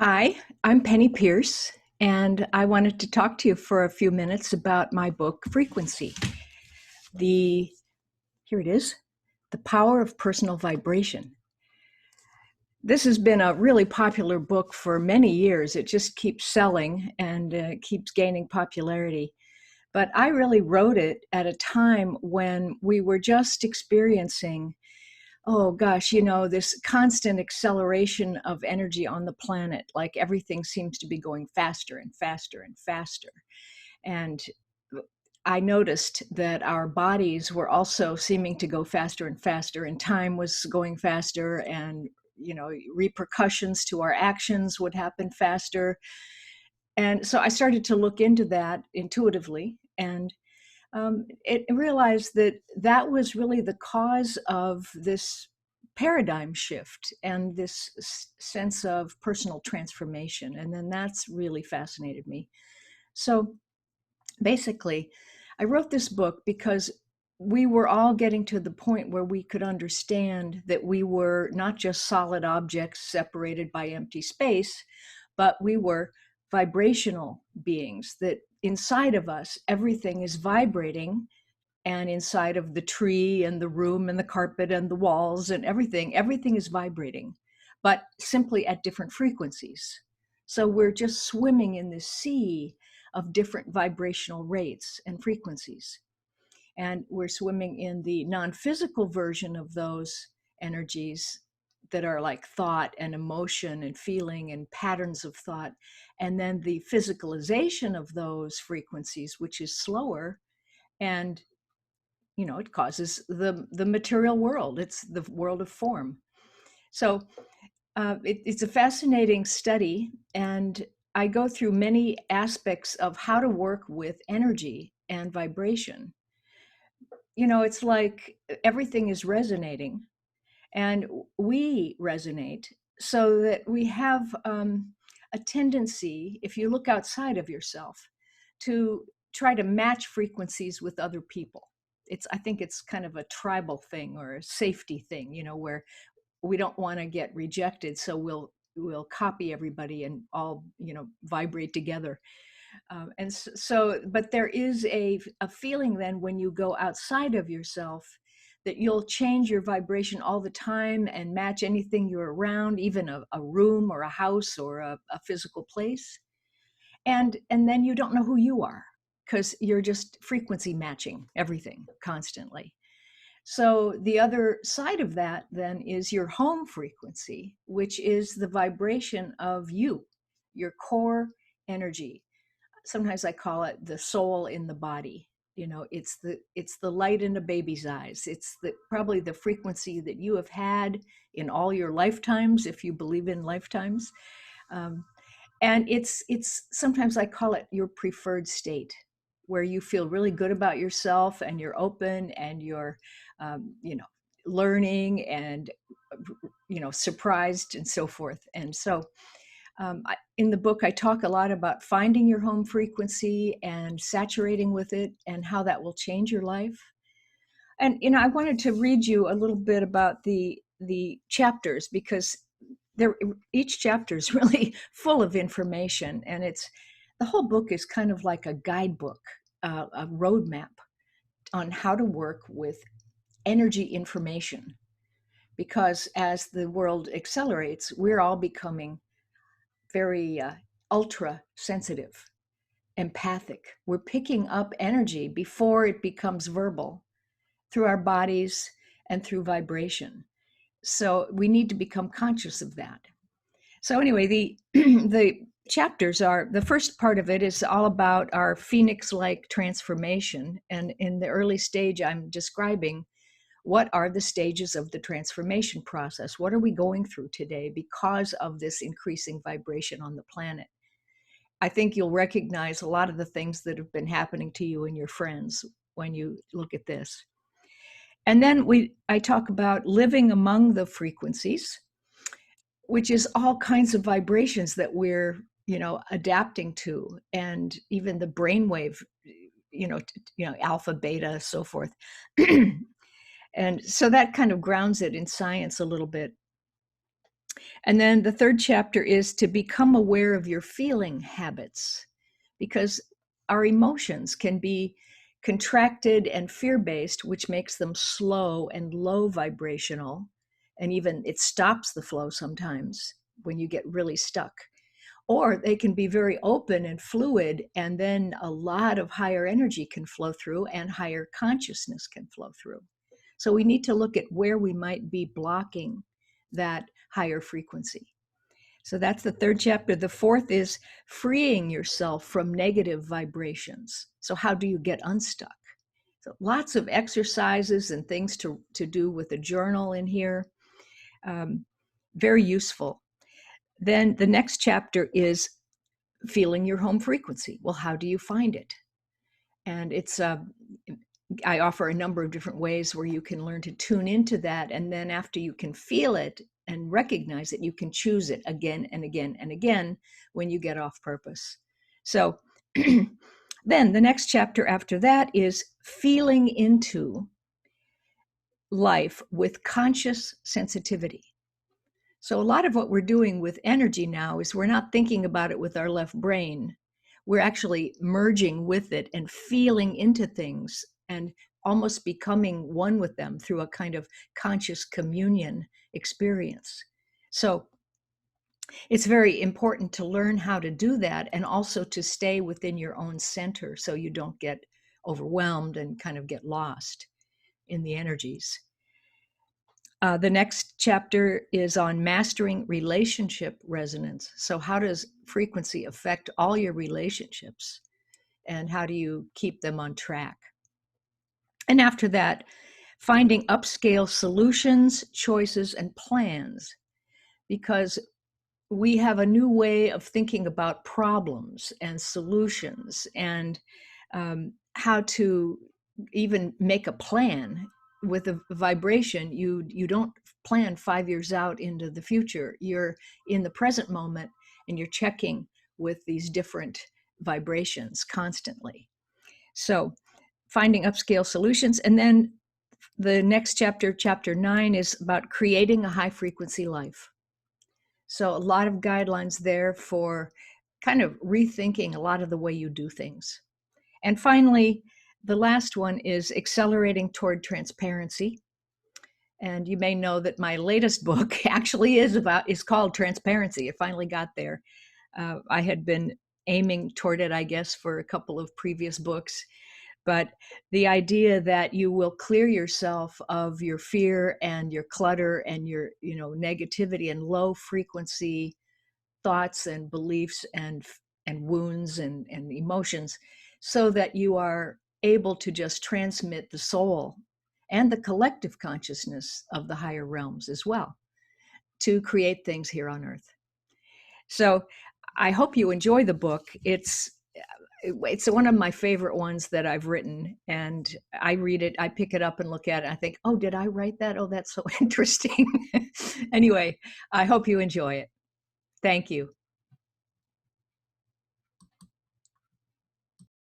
Hi, I'm Penney Peirce, and I wanted to talk to you for a few minutes about my book, Frequency. The Here it is, The Power of Personal Vibration. This has been a really popular book for many years. It just keeps selling and keeps gaining popularity. But I really wrote it at a time when we were just experiencing, oh gosh, this constant acceleration of energy on the planet. Like everything seems to be going faster and faster and faster. And I noticed that our bodies were also seeming to go faster and faster, and time was going faster, and repercussions to our actions would happen faster. And so I started to look into that intuitively, and it realized that that was really the cause of this paradigm shift and this sense of personal transformation. And then that's really fascinated me. So basically, I wrote this book because we were all getting to the point where we could understand that we were not just solid objects separated by empty space, but we were vibrational beings, that inside of us, everything is vibrating, and inside of the tree and the room and the carpet and the walls and everything is vibrating, but simply at different frequencies. So we're just swimming in this sea of different vibrational rates and frequencies. And we're swimming in the non-physical version of those energies that are like thought and emotion and feeling and patterns of thought. And then the physicalization of those frequencies, which is slower, and it causes the material world. It's the world of form. So it's a fascinating study, and I go through many aspects of how to work with energy and vibration. It's like everything is resonating, and we resonate, so that we have a tendency, if you look outside of yourself, to try to match frequencies with other people. I think it's kind of a tribal thing or a safety thing, where we don't want to get rejected, so we'll copy everybody and all vibrate together. But there is a feeling then when you go outside of yourself, that you'll change your vibration all the time and match anything you're around, even a room or a house or a physical place. And then you don't know who you are, because you're just frequency matching everything constantly. So the other side of that then is your home frequency, which is the vibration of you, your core energy. Sometimes I call it the soul in the body. It's the light in a baby's eyes. It's probably the frequency that you have had in all your lifetimes, if you believe in lifetimes. And it's sometimes I call it your preferred state, where you feel really good about yourself and you're open and you're learning and surprised and so forth. And so in the book, I talk a lot about finding your home frequency and saturating with it, and how that will change your life. And I wanted to read you a little bit about the chapters, because each chapter is really full of information, and the whole book is kind of like a guidebook, a roadmap on how to work with energy information. Because as the world accelerates, we're all becoming very ultra sensitive, empathic. We're picking up energy before it becomes verbal, through our bodies and through vibration. So we need to become conscious of that. So anyway, the chapters are, the first part of it is all about our phoenix-like transformation. And in the early stage, I'm describing what are the stages of the transformation process. What are we going through today because of this increasing vibration on the planet? I think you'll recognize a lot of the things that have been happening to you and your friends when you look at this. And then I talk about living among the frequencies, which is all kinds of vibrations that we're, adapting to, and even the brainwave, alpha, beta, so forth. And so that kind of grounds it in science a little bit. And then the third chapter is to become aware of your feeling habits, because our emotions can be contracted and fear-based, which makes them slow and low vibrational. And even it stops the flow sometimes when you get really stuck. Or they can be very open and fluid, and then a lot of higher energy can flow through and higher consciousness can flow through. So we need to look at where we might be blocking that higher frequency. So that's the third chapter. The fourth is freeing yourself from negative vibrations. So how do you get unstuck? So lots of exercises and things to do with a journal in here. Very useful. Then the next chapter is feeling your home frequency. Well, how do you find it? And it's I offer a number of different ways where you can learn to tune into that. And then after you can feel it and recognize it, you can choose it again and again and again when you get off purpose. So then the next chapter after that is feeling into life with conscious sensitivity. So a lot of what we're doing with energy now is we're not thinking about it with our left brain. We're actually merging with it and feeling into things and almost becoming one with them through a kind of conscious communion experience. So it's very important to learn how to do that, and also to stay within your own center so you don't get overwhelmed and kind of get lost in the energies. The next chapter is on mastering relationship resonance. So how does frequency affect all your relationships? And how do you keep them on track? And after that, finding upscale solutions, choices, and plans, because we have a new way of thinking about problems and solutions, and how to even make a plan. With a vibration, you don't plan 5 years out into the future. You're in the present moment, and you're checking with these different vibrations constantly. So finding upscale solutions. And then the next chapter, chapter 9, is about creating a high frequency life. So a lot of guidelines there for kind of rethinking a lot of the way you do things. And finally, the last one is accelerating toward transparency. And you may know that my latest book actually is called Transparency. It finally got there. I had been aiming toward it, I guess, for a couple of previous books. But the idea that you will clear yourself of your fear and your clutter and your, negativity and low frequency thoughts and beliefs and wounds and emotions, so that you are able to just transmit the soul and the collective consciousness of the higher realms as well to create things here on earth. So I hope you enjoy the book. It's one of my favorite ones that I've written, and I read it, I pick it up and look at it. I think, oh, did I write that? Oh, that's so interesting. Anyway, I hope you enjoy it. Thank you.